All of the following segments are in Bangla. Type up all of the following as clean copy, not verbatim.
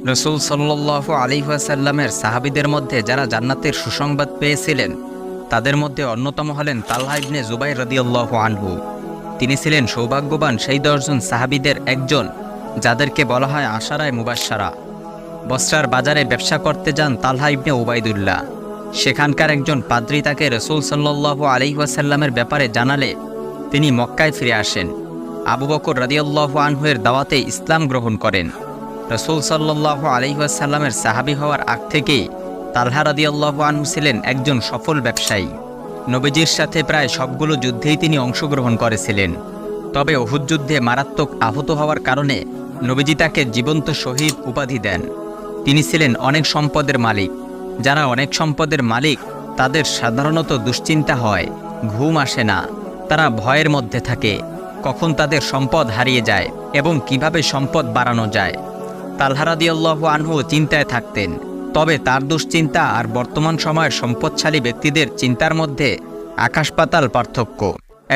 রসূল সাল্লাল্লাহু আলাইহি ওয়াসাল্লামের সাহাবীদের মধ্যে যারা জান্নাতের সুসংবাদ পেয়েছিলেন তাদের মধ্যে অন্যতম হলেন তালহা ইবনে জুবাইর রাদিয়াল্লাহু আনহু। তিনি ছিলেন সৌভাগ্যবান সেই 10 জন সাহাবীদের একজন যাদেরকে বলা হয় আশারায়ে মুবাশশারা। বস্ত্রার বাজারে ব্যবসা করতে যান তালহা ইবনে উবাইদুল্লাহ। সেখানকার একজন পাদ্রী তাকে রসূল সাল্লাল্লাহু আলাইহি ওয়াসাল্লামের ব্যাপারে জানালে তিনি মক্কায় ফিরে আসেন। আবু বকর রাদিয়াল্লাহু আনহু এর দাওয়াতে ইসলাম গ্রহণ করেন। রসূল সাল্লাল্লাহু আলাইহি ওয়াসাল্লামের সাহাবী হওয়ার আগ থেকেই তালহা রাদিয়াল্লাহু আনহু ছিলেন একজন সফল ব্যবসায়ী। নবীজির সাথে প্রায় সবগুলো যুদ্ধেই তিনি অংশগ্রহণ করেছিলেন। তবে উহুদ যুদ্ধে মারাত্মক আহত হওয়ার কারণে নবীজি তাকে জীবন্ত শহীদ উপাধি দেন। তিনি ছিলেন অনেক সম্পদের মালিক। যারা অনেক সম্পদের মালিক তাদের সাধারণত দুশ্চিন্তা হয়, ঘুম আসে না, তারা ভয়ের মধ্যে থাকে কখন তাদের সম্পদ হারিয়ে যায় এবং কিভাবে সম্পদ বাড়ানো যায়। তালহা রাদিয়াল্লাহু আনহু চিন্তায় থাকতেন। তবে তার দুশ্চিন্তা আর বর্তমান সময়ের সম্পদশালী ব্যক্তিদের চিন্তার মধ্যে আকাশ পাতাল পার্থক্য।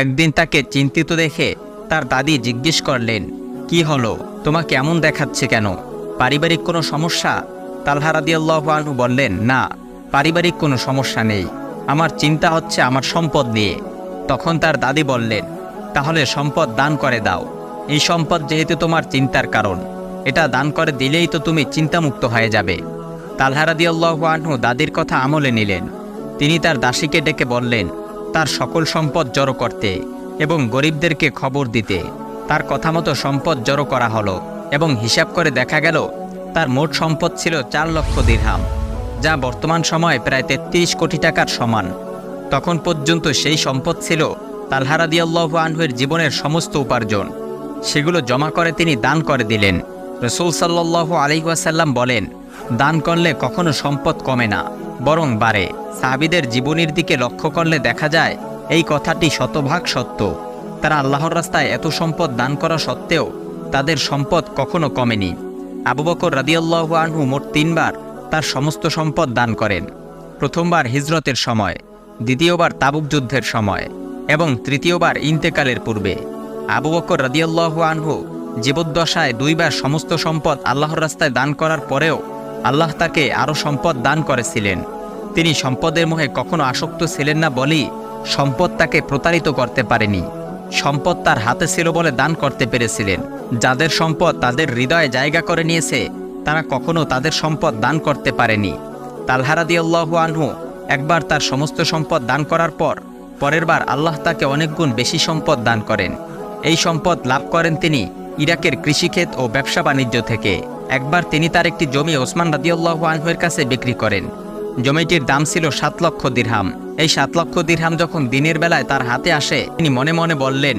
একদিন তাকে চিন্তিত দেখে তার দাদি জিজ্ঞেস করলেন, কি হলো, তোমাকে এমন দেখাচ্ছে কেন? পারিবারিক কোনো সমস্যা? তালহা রাদিয়াল্লাহু আনহু বললেন, না, পারিবারিক কোনো সমস্যা নেই, আমার চিন্তা হচ্ছে আমার সম্পদ নিয়ে। তখন তার দাদি বললেন, তাহলে সম্পদ দান করে দাও। এই সম্পদ যেহেতু তোমার চিন্তার কারণ, এটা দান করে দিলেই তো তুমি চিন্তামুক্ত হয়ে যাবে। তালহা রাদিয়াল্লাহু আনহু দাদির কথা আমলে নিলেন। তিনি তার দাসীকে ডেকে বললেন তার সকল সম্পদ জড়ো করতে এবং গরিবদেরকে খবর দিতে। তার কথা মতো সম্পদ জড়ো করা হলো এবং হিসাব করে দেখা গেল তার মোট সম্পদ ছিল 4 লক্ষ দিরহাম, যা বর্তমান সময়ে প্রায় 33 কোটি টাকার সমান। তখন পর্যন্ত সেই সম্পদ ছিল তালহা রাদিয়াল্লাহু আনহুর জীবনের সমস্ত উপার্জন। সেগুলো জমা করে তিনি দান করে দিলেন। রসূল সাল্লাল্লাহু আলাইহি ওয়াসাল্লাম বলেন, দান করলে কখনো সম্পদ কমে না, বরং বাড়ে। সাহাবীদের জীবনীর দিকে লক্ষ্য করলে দেখা যায় এই কথাটি শতভাগ সত্য। তারা আল্লাহর রাস্তায় এত সম্পদ দান করা সত্ত্বেও তাদের সম্পদ কখনো কমেনি। আবু বকর রাদিয়াল্লাহু আনহু মোট 3 বার তার সমস্ত সম্পদ দান করেন। প্রথমবার হিজরতের সময়, দ্বিতীয়বার তাবুক যুদ্ধের সময় এবং তৃতীয়বার ইন্তেকালের পূর্বে। আবু বকর রাদিয়াল্লাহু আনহু জীবদ্দশায় 2 বার সমস্ত সম্পদ আল্লাহর রাস্তায় দান করার পরেও আল্লাহ তাকে আরও সম্পদ দান করেছিলেন। তিনি সম্পদের মোহে কখনো আসক্ত ছিলেন না বলেই সম্পদ তাকে প্রতারিত করতে পারেনি। সম্পদ তার হাতে ছিল বলে দান করতে পেরেছিলেন। যাদের সম্পদ তাদের হৃদয়ে জায়গা করে নিয়েছে তারা কখনো তাদের সম্পদ দান করতে পারেনি। তালহা রাদিয়াল্লাহু আনহু একবার তার সমস্ত সম্পদ দান করার পর পরের বার আল্লাহ তাকে অনেক গুণ বেশি সম্পদ দান করেন। এই সম্পদ লাভ করেন তিনি ইরাকের কৃষিক্ষেত ও ব্যবসা বাণিজ্য থেকে। একবার তিনি তার একটি জমি ওসমান রাদিয়াল্লাহু আনহুর কাছে বিক্রি করেন। জমিটির দাম ছিল 7 লক্ষ দিরহাম। এই 7 লক্ষ দিরহাম যখন দিনের বেলায় তার হাতে আসে তিনি মনে মনে বললেন,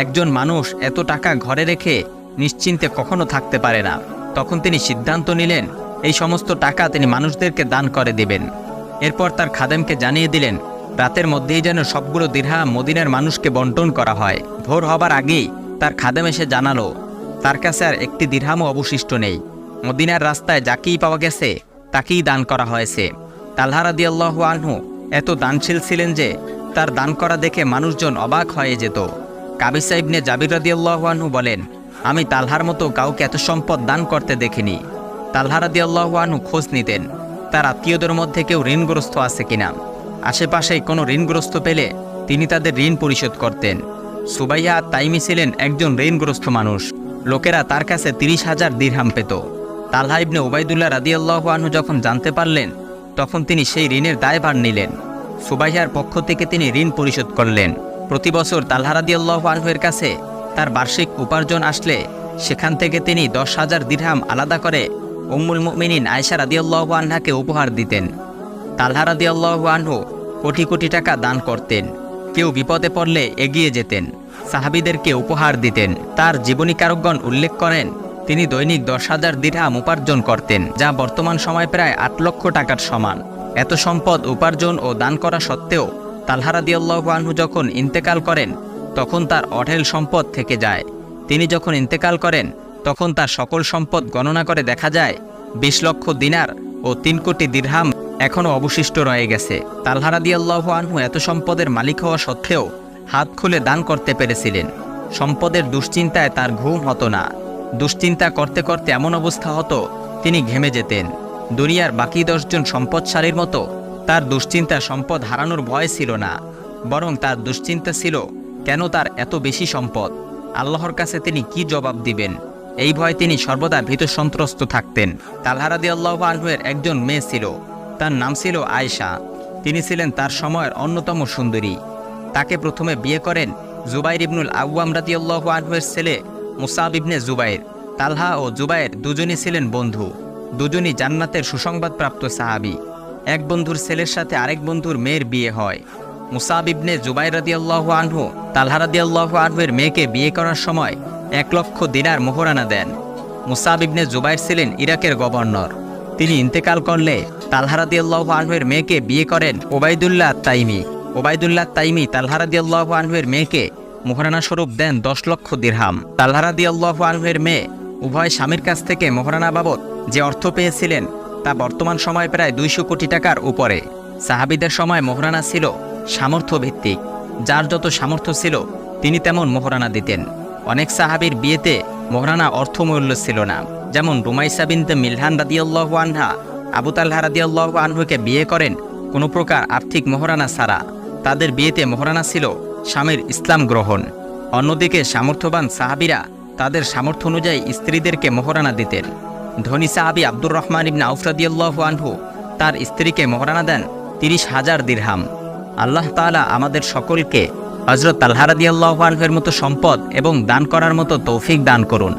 একজন মানুষ এত টাকা ঘরে রেখে নিশ্চিন্তে কখনো থাকতে পারে না। তখন তিনি সিদ্ধান্ত নিলেন এই সমস্ত টাকা তিনি মানুষদেরকে দান করে দেবেন। এরপর তার খাদেমকে জানিয়ে দিলেন রাতের মধ্যেই যেন সবগুলো দিরহাম মদিনার মানুষকে বন্টন করা হয়। ভোর হবার আগেই তার খাদেম এসে জানালো তার কাছে আর একটি দিরহামও অবশিষ্ট নেই। মদিনার রাস্তায় যাকেই পাওয়া গেছে তাকেই দান করা হয়েছে। তালহা রাদিয়াল্লাহু আনহু এত দানশীল ছিলেন যে তার দান করা দেখে মানুষজন অবাক হয়ে যেত। কাবিসা ইবনে জাবির রাদিয়াল্লাহু আনহু বলেন, আমি তালহার মতো কাউকে এত সম্পদ দান করতে দেখিনি। তালহা রাদিয়াল্লাহু আনহু খোঁজ নিতেন তার আত্মীয়দের মধ্যে কেউ ঋণগ্রস্ত আছে কিনা। আশেপাশে কোনো ঋণগ্রস্ত পেলে তিনি তাদের ঋণ পরিশোধ করতেন। সুবাইয়া তাইমি ছিলেন একজন ঋণগ্রস্ত মানুষ। লোকেরা তার কাছে 30,000 দিরহাম পেত। তালহা ইবনে উবাইদুল্লাহ রাদিয়াল্লাহু আনহু যখন জানতে পারলেন তখন তিনি সেই ঋণের দায়ভার নিলেন। সুবাইয়ার পক্ষ থেকে তিনি ঋণ পরিশোধ করলেন। প্রতি বছর তালহা রাদিয়াল্লাহু আনহুর কাছে তার বার্ষিক উপার্জন আসলে সেখান থেকে তিনি 10,000 দিরহাম আলাদা করে উম্মুল মুমিনিন আয়েশা রাদিয়াল্লাহু আনহাকে উপহার দিতেন। তালহা রাদিয়াল্লাহু আনহু কোটি কোটি টাকা দান করতেন। কেউ বিপদে পড়লে এগিয়ে যেতেন, সাহাবীদেরকে উপহার দিতেন। তার জীবনীকারকগণ উল্লেখ করেন তিনি দৈনিক 10,000 দিরহাম উপার্জন করতেন, যা বর্তমান সময় প্রায় 8 লক্ষ টাকার সমান। এত সম্পদ উপার্জন ও দান করা সত্ত্বেও তালহা রাদিয়াল্লাহু আনহু যখন ইন্তেকাল করেন তখন তার অঢেল সম্পদ থেকে যায়। তিনি যখন ইন্তেকাল করেন তখন তার সকল সম্পদ গণনা করে দেখা যায় 20 লক্ষ দিনার ও 3 কোটি দিরহাম এখনও অবশিষ্ট রয়ে গেছে। তালহা রাদিয়াল্লাহু আনহু এত সম্পদের মালিক হওয়া সত্ত্বেও হাত খুলে দান করতে পেরেছিলেন। সম্পদের দুশ্চিন্তায় তার ঘুম হতো না। দুশ্চিন্তা করতে করতে এমন অবস্থা হতো তিনি ঘেমে যেতেন। দুনিয়ার বাকি 10 জন সম্পদশালীর মতো তার দুশ্চিন্তা সম্পদ হারানোর ভয় ছিল না, বরং তার দুশ্চিন্তা ছিল কেন তার এত বেশি সম্পদ, আল্লাহর কাছে তিনি কি জবাব দিবেন। এই ভয়ে তিনি সর্বদা ভীত সন্ত্রস্ত থাকতেন। তালহা রাদিয়াল্লাহু আনহু-এর একজন মেয়ে ছিল, তার নাম ছিল আয়েশা। তিনি ছিলেন তার সময়ের অন্যতম সুন্দরী। তাকে প্রথমে বিয়ে করেন জুবাইর ইবনুল আওয়াম রাদিয়াল্লাহু আনহু-এর ছেলে মুসাব ইবনে জুবাইর। তালহা ও জুবাইর দুজনই ছিলেন বন্ধু, দুজনই জান্নাতের সুসংবাদপ্রাপ্ত সাহাবী। এক বন্ধুর ছেলের সাথে আরেক বন্ধুর মেয়ের বিয়ে হয়। মুসাব ইবনে জুবাইর রাদিয়াল্লাহু আনহু তালহা রাদিয়াল্লাহু আনহু-এর মেয়েকে বিয়ে করার সময় 1 লক্ষ দিনার মোহরানা দেন। মুসাব ইবনে জুবাইর ছিলেন ইরাকের গভর্নর। তিনি ইন্তেকাল করলে তালহা রাদিয়াল্লাহু আনহু-এর মেয়েকে বিয়ে করেন ওবাইদুল্লাহ তাইমি। ওবাইদুল্লাহ তাইমি তালহা রাদিয়াল্লাহু আনহু-এর মেয়েকে মোহরানা স্বরূপ দেন 10 লক্ষ দিরহাম। তালহা রাদিয়াল্লাহু আনহু-এর মেয়ে উভয় স্বামীর কাছ থেকে মোহরানা বাবদ যে অর্থ পেয়েছিলেন তা বর্তমান সময় প্রায় 200 কোটি টাকার উপরে। সাহাবীদের সময় মোহরানা ছিল সামর্থ্য ভিত্তিক, যার যত সামর্থ্য ছিল তিনি তেমন মোহরানা দিতেন। অনেক সাহাবীর বিয়েতে মোহরানা অর্থমূল্য ছিল না, যেমন রুমাইসা বিনতে মিলহান রাদিয়াল্লাহু আনহা আবু তালহা রাদিয়াল্লাহু আনহুকে বিয়ে করেন কোনো প্রকার আর্থিক মোহরানা ছাড়া। তাদের বিয়েতে মোহরানা ছিল স্বামীর ইসলাম গ্রহণ। অন্যদিকে সামর্থ্যবান সাহাবীরা তাদের সামর্থ্য অনুযায়ী স্ত্রীদেরকে মোহরানা দিতেন। ধনী সাহাবী আব্দুর রহমান ইবনে আউফ রাদিয়াল্লাহু আনহু তার স্ত্রীকে মোহরানা দেন 30,000 দিরহাম। আল্লাহ তাআলা আমাদের সকলকে হযরত তালহা রাদিয়াল্লাহু আনহুর মতো সম্পদ এবং দান করার মতো তৌফিক দান করুন।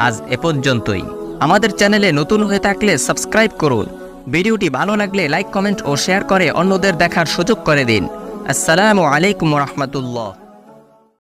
আজ এ পর্যন্তই। আমাদের চ্যানেলে নতুন হয়ে থাকলে সাবস্ক্রাইব করুন। ভিডিওটি ভালো লাগলে লাইক, কমেন্ট ও শেয়ার করে অন্যদের দেখার সুযোগ করে দিন। আসসালামু আলাইকুম ওয়া রাহমাতুল্লাহ।